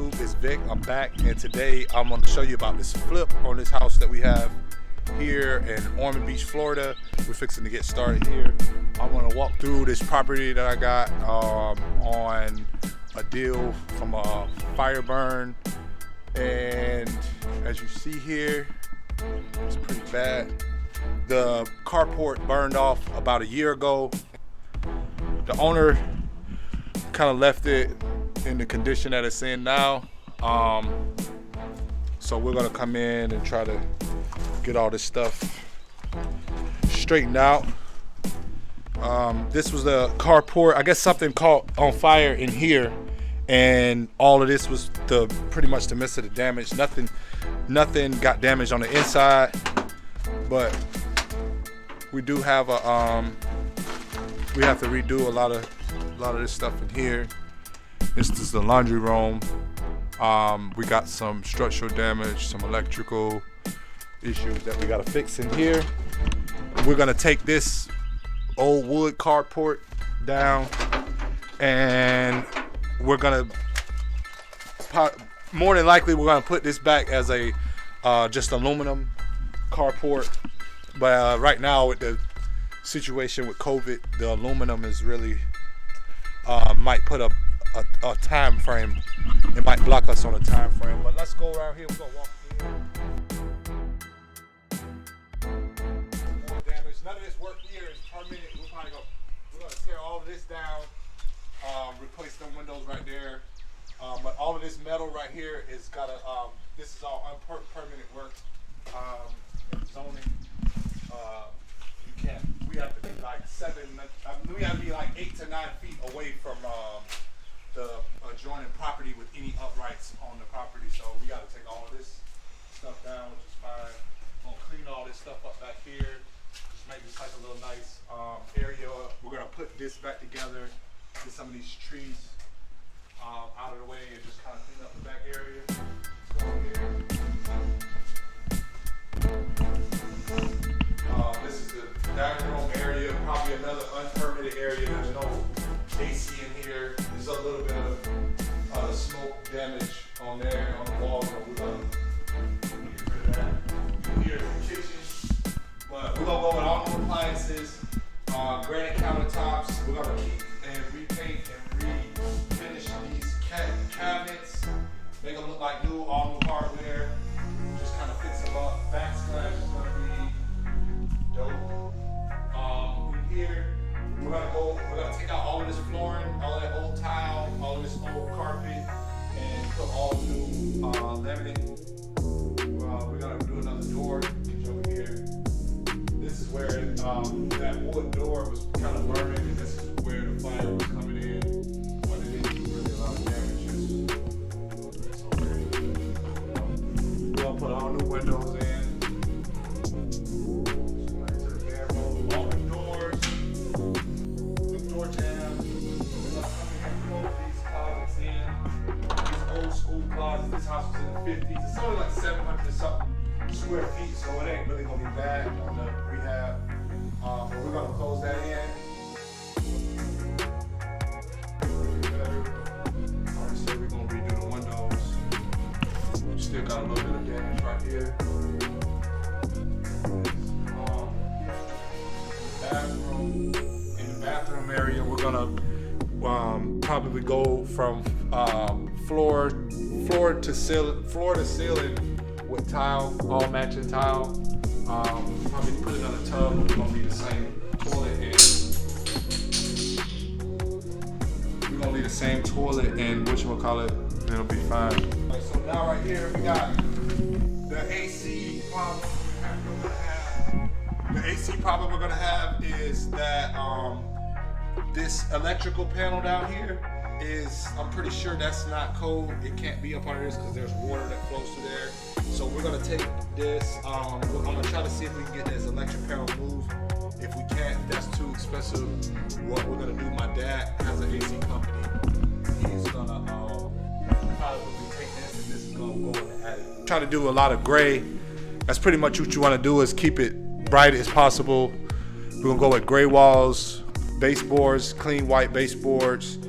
YouTube? It's Vic. I'm back, and today I'm going to show you about this flip on this house that we have here in Ormond Beach, Florida. We're fixing to get started here. I'm going to walk through this property that I got on a deal from a fire burn, and as you see here, it's pretty bad. The carport burned off about a year ago. The owner kind of left it in the condition that it's in now. So we're gonna come in and try to get all this stuff straightened out. This was the carport. I guess something caught on fire in here, and all of this was pretty much the midst of the damage. Nothing got damaged on the inside, but we do have we have to redo a lot of this stuff in here. This is the laundry room. We got some structural damage, some electrical issues that we gotta fix in here. We're gonna take this old wood carport down, and we're gonna more than likely we're gonna put this back as a just aluminum carport. But right now, with the situation with COVID, the aluminum is really might put a time frame. It might block us on a time frame. But let's go around here. We're gonna walk through. More damage. None of this work here is permanent. We're gonna tear all of this down, replace them windows right there. But all of this metal right here is gotta. This is all permanent work. Zoning. You can't. We have to be like we have to be like 8 to 9 feet away from the adjoining property with any uprights on the property. So we got to take all of this stuff down, which is fine. We're gonna clean all this stuff up back here. Just make this like a little nice area. We're gonna put this back together. Get some of these trees out of the way and just kind of clean up the back area. Let's go over here. This is the dining room area, probably another unpermitted area. There's no AC in here. There's a little bit of smoke damage on there, on the wall. So we're gonna get rid of that. Here's the kitchen. But we're gonna go with all new appliances, granite countertops. We're gonna keep and repaint and refinish these cabinets, make them look like new, all new hardware. Just kind of fix them up. Backsplash is gonna be dope. In here, we're gonna take out all of this flooring, all of that old tile, all of this old carpet, and put all new laminate. We're gonna do another door. Get over here. This is where that wood door was kind of burning, and this is where the fire was coming in. But it didn't do really a lot of damage. It's okay. We're gonna put all new windows in. This house was in the 50s. It's only like 700 something square feet, so it ain't really gonna be bad on the rehab. But we're gonna close that in. Obviously, we're gonna redo the windows. We still got a little bit of damage right here. Bathroom. In the bathroom area, we're gonna probably go from floor to ceiling with tile, all matching tile. Probably put it on a tub. We're gonna need the same toilet and whatchamacallit, it'll be fine. Right, so now right here we got the AC problem we're gonna have. The AC problem we're gonna have is that this electrical panel down here is, I'm pretty sure that's not code. It can't be up under this because there's water that flows through there. So we're gonna take this. I'm gonna try to see if we can get this electric panel moved. If we can't, if that's too expensive, what we're gonna do, my dad has an AC company. He's gonna probably take this, and this is gonna go in the attic. Try to do a lot of gray. That's pretty much what you wanna do, is keep it bright as possible. We're gonna go with gray walls, baseboards, clean white baseboards.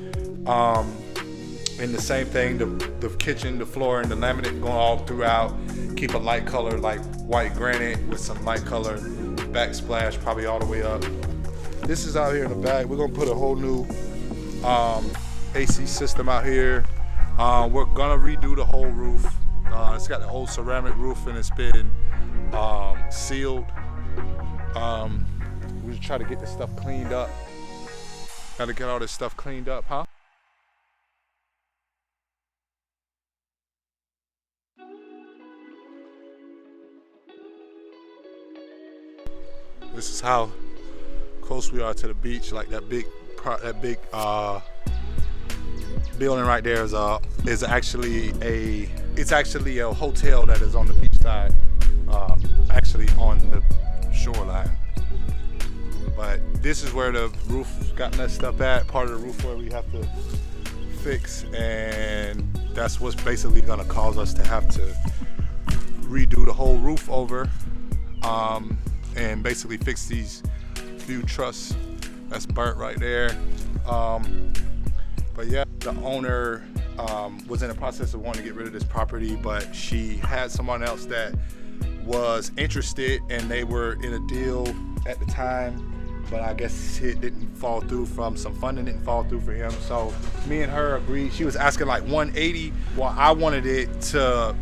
And the same thing, the kitchen, the floor, and the laminate going all throughout. Keep a light color like white granite with some light color backsplash, probably all the way up. This is out here in the back. We're gonna put a whole new AC system out here. We're gonna redo the whole roof. It's got the old ceramic roof and it's been sealed. We just try to get this stuff cleaned up. Gotta get all this stuff cleaned up, huh? This is how close we are to the beach. Like that big building right there is actually a hotel that is on the beach side, actually on the shoreline. But this is where the roof got messed up at, part of the roof where we have to fix, and that's what's basically gonna cause us to have to redo the whole roof over, and basically fix these few trusses that's burnt right there. But yeah, the owner was in the process of wanting to get rid of this property, but she had someone else that was interested and they were in a deal at the time, but I guess it didn't fall through from some funding didn't fall through for him. So me and her agreed. She was asking like 180, while I wanted it to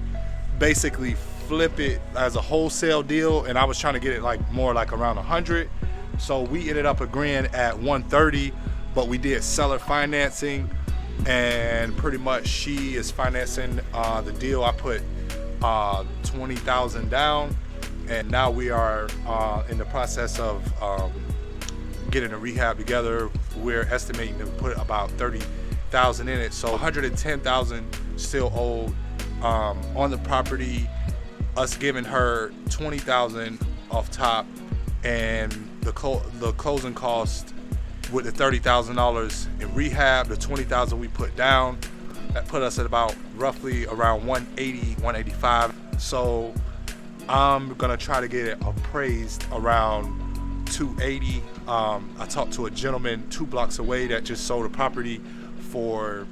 basically flip it as a wholesale deal, and I was trying to get it like more like around 100. So we ended up agreeing at 130, but we did seller financing, and pretty much she is financing the deal. I put 20,000 down, and now we are in the process of getting a rehab together. We're estimating to put about 30,000 in it, so 110,000 still owed on the property. Us giving her 20,000 off top, and the closing cost with the $30,000 in rehab, the 20,000 we put down, that put us at about roughly around 180, 185. So I'm gonna try to get it appraised around 280. I talked to a gentleman 2 blocks away that just sold a property for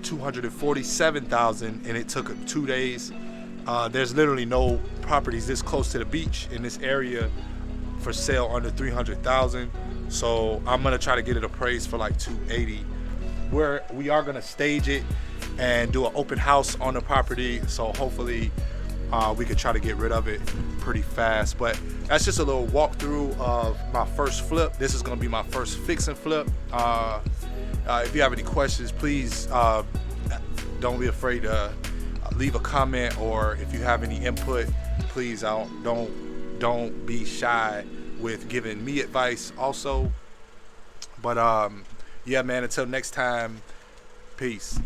247,000, and it took 2 days. There's literally no properties this close to the beach in this area for sale under 300,000. So I'm gonna try to get it appraised for like 280. We are gonna stage it and do an open house on the property. So hopefully we could try to get rid of it pretty fast. But that's just a little walkthrough of my first flip. This is gonna be my first fix and flip. If you have any questions, please don't be afraid to leave a comment, or if you have any input, please don't be shy with giving me advice also. But yeah, man, until next time, peace.